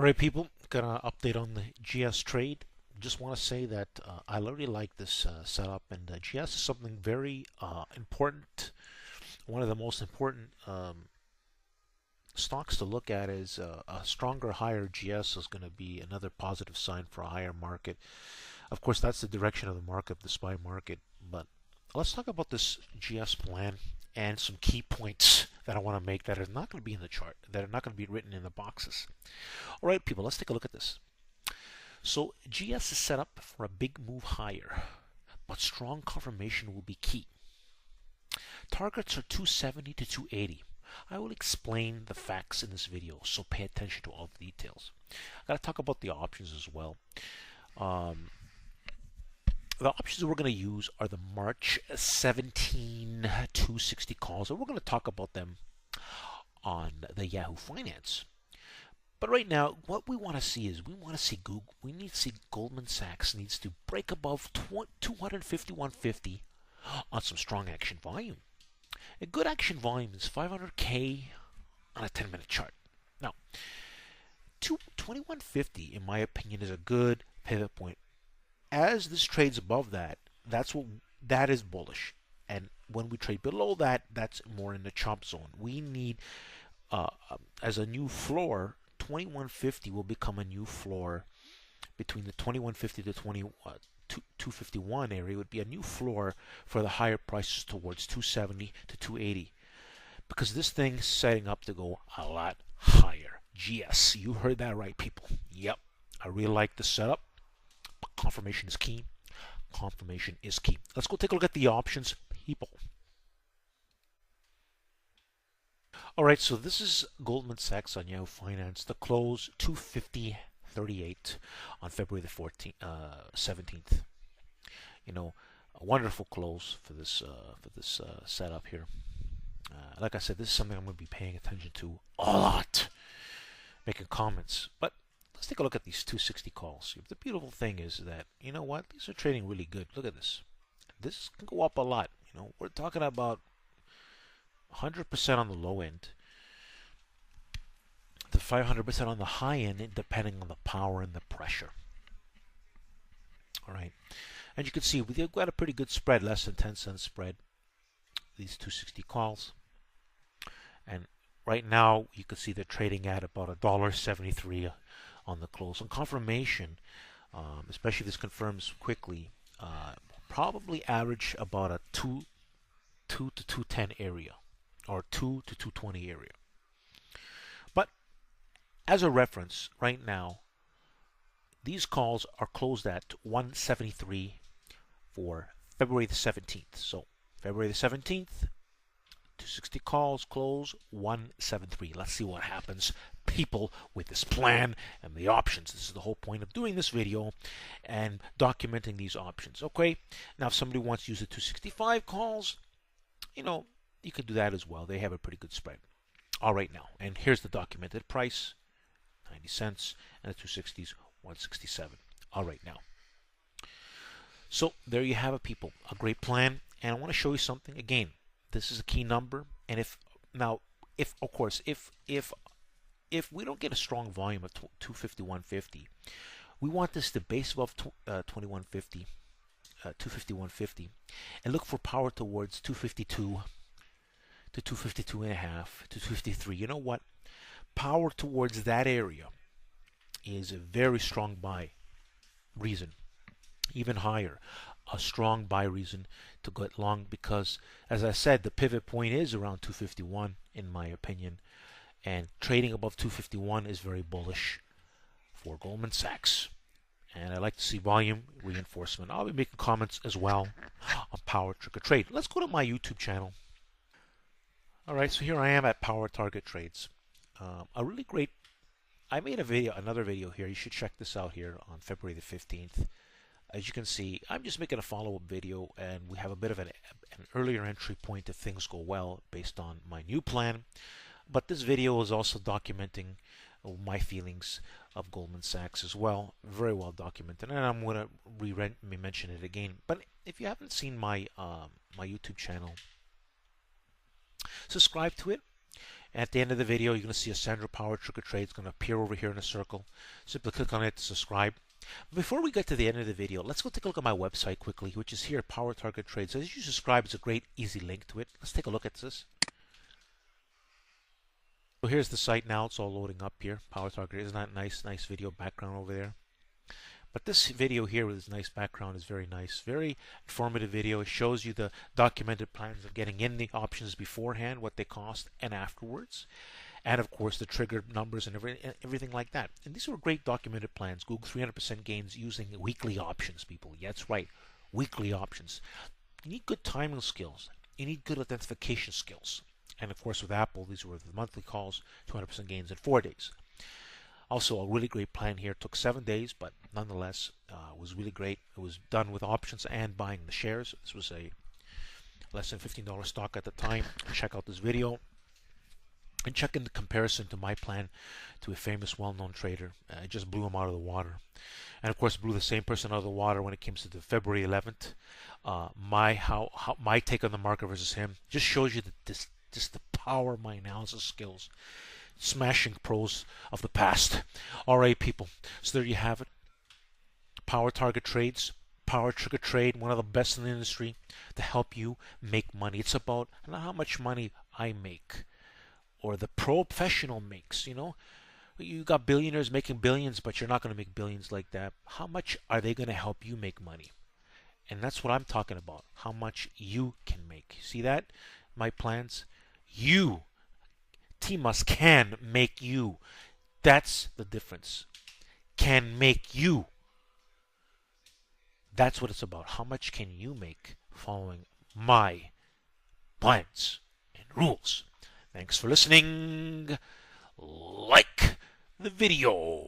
All right, people, gonna update on the GS trade. Just want to say that I really like this setup, and GS is something very important. One of the most important stocks to look at is a stronger, higher GS is going to be another positive sign for a higher market. Of course, that's the direction of the market, the SPY market. But let's talk about this GS plan and some key points that I want to make that are not going to be in the chart, that are not going to be written in the boxes. All right, people, let's take a look at this. So GS is set up for a big move higher, but strong confirmation will be key. Targets are 270 to 280. I will explain the facts in this video, so pay attention to all the details. I got to talk about the options as well. The options we're going to use are the March 17 260 calls, and we're going to talk about them on the Yahoo Finance. But right now, what we want to see is we need to see Goldman Sachs needs to break above 251.50 on some strong action volume. A good action volume is 500K on a 10-minute chart. Now, 21.50, in my opinion, is a good pivot point. As this trades above that, that is bullish. And when we trade below that, that's more in the chop zone. We need, as a new floor, 21.50 will become a new floor between the 21.50 to 251 area would be a new floor for the higher prices towards 270 to 280, because this thing's setting up to go a lot higher. GS, you heard that right, people. Yep, I really like the setup, but confirmation is key. Confirmation is key. Let's go take a look at the options, people. All right, so this is Goldman Sachs on Yahoo Finance. The close 250.38 on February the 17th. You know, a wonderful close for this setup here. Like I said, this is something I'm going to be paying attention to a lot, making comments. But let's take a look at these 260 calls. The beautiful thing is that, you know what, these are trading really good. Look at this. This can go up a lot. You know, we're talking about 100% on the low end to 500% on the high end, depending on the power and the pressure. All right, and you can see we've got a pretty good spread, less than 10 cents spread, these 260 calls. And right now you can see they're trading at about $1.73 on the close. On confirmation, especially if this confirms quickly, probably average about a 2 to 210 area, or 2 to 220 area. But as a reference, right now, these calls are closed at 173 for February the 17th. So February the 17th, 260 calls close 173. Let's see what happens, people, with this plan and the options. This is the whole point of doing this video and documenting these options. Okay, now if somebody wants to use the 265 calls, you know, you can do that as well. They have a pretty good spread. All right, now, and here's the documented price, 90 cents, and the 260s, 167. All right, now. So there you have it, people. A great plan, and I want to show you something. Again, this is a key number, and if we don't get a strong volume of 251.50, we want this to base above 21.50, 251.50, and look for power towards 252 to 252.5 to 253. You know what? Power towards that area is a very strong buy reason. Even higher, a strong buy reason to get long, because, as I said, the pivot point is around 251 in my opinion, and trading above 251 is very bullish for Goldman Sachs. And I like to see volume reinforcement. I'll be making comments as well on Power Trigger Trade. Let's go to my YouTube channel. All right, so here I am at Power Target Trades. A really great. I made another video here. You should check this out here on February the 15th. As you can see, I'm just making a follow-up video, and we have a bit of an earlier entry point if things go well based on my new plan. But this video is also documenting my feelings of Goldman Sachs as well. Very well documented, and I'm going to mention it again. But if you haven't seen my my YouTube channel, subscribe to it At the end of the video, you're going to see a Sandro Power Trigger Trade. It's going to appear over here in a circle. Simply click on it to subscribe. Before we get to the end of the video, let's go take a look at my website quickly, which is here, Power Target Trade. So as you subscribe, it's a great, easy link to it. Let's take a look at this. So here's the site now. It's all loading up here. Power Target. Isn't that nice? Nice video background over there. But this video here with this nice background is very nice. Very informative video. It shows you the documented plans of getting in the options beforehand, what they cost, and afterwards. And of course the trigger numbers and everything like that. And these were great documented plans. Google 300% gains using weekly options, people. Yeah, that's right. Weekly options. You need good timing skills. You need good identification skills. And of course with Apple, these were the monthly calls, 200% gains in 4 days. Also, a really great plan here. It took 7 days, but nonetheless, was really great. It was done with options and buying the shares. This was a less than $15 stock at the time. Check out this video and check in the comparison to my plan to a famous, well-known trader. It just blew him out of the water. And of course, blew the same person out of the water when it came to the February 11th. My take on the market versus him just shows you that just the power of my analysis skills. Smashing pros of the past. Alright, people. So there you have it. Power Target Trades. Power Trigger Trade. One of the best in the industry to help you make money. It's about not how much money I make or the professional makes. You know, you got billionaires making billions, but you're not going to make billions like that. How much are they going to help you make money? And that's what I'm talking about. How much you can make. See that? My plans. You. Timas can make you. That's the difference. Can make you. That's what it's about. How much can you make following my plans and rules? Thanks for listening. Like the video.